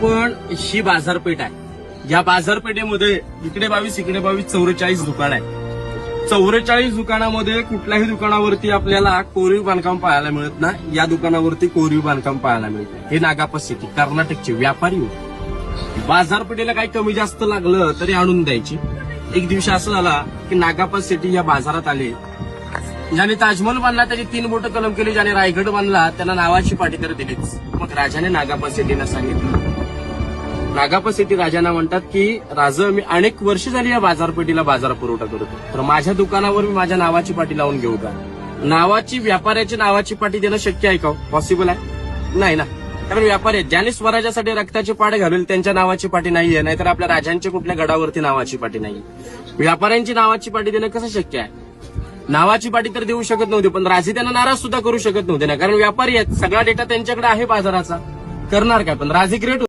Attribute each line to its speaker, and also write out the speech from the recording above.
Speaker 1: आपण ही बाजारपेठ आहे. या बाजारपेठेमध्ये इकडे 22 इकडे 22 44 दुकान आहे. 44 दुकानामध्ये कुठल्याही दुकानावरती आपल्याला कोरीव बांधकाम पाहायला मिळत नाही. या दुकानावरती कोरीव बांधकाम पाहायला मिळतं. हे नागापा सिटी कर्नाटकचे व्यापारी होते. बाजारपेठेला काही कमी जास्त लागलं तरी आणून द्यायची. एक दिवशी असं झाला की नागापा सिटी या बाजारात आले. ज्याने ताजमहल बांधला त्याची 3 बोटं कलम केली. ज्याने रायगड बांधला त्यांना नावाची पाटी तर दिलीच. मग राजाने नागापा सिटीला सांगितलं. नागापा सिटी राजांना म्हणतात की राजा, मी अनेक वर्ष झाली या बाजारपेठीला बाजार पुरवठा करतो, तर माझ्या दुकानावर मी माझ्या नावाची पाटी लावून घेऊ का? नावाची व्यापाऱ्याची नावाची पाटी देणं शक्य आहे का? पॉसिबल आहे? नाही ना. कारण व्यापारी आहेत, ज्याने स्वराज्यासाठी रक्ताचे पाडे घालून त्यांच्या नावाची पाटी नाहीये. नाहीतर आपल्या राजांच्या कुठल्या गडावरती नावाची पाटी नाहीये. व्यापाऱ्यांची नावाची पाटी देणं कसं शक्य आहे? नावाची पाटी तर देऊ शकत नव्हते, पण राजे त्यांना नाराज सुद्धा करू शकत नव्हते ना, कारण व्यापारी आहेत. सगळा डेटा त्यांच्याकडे आहे बाजाराचा. करणार काय? पण राजे ग्रेट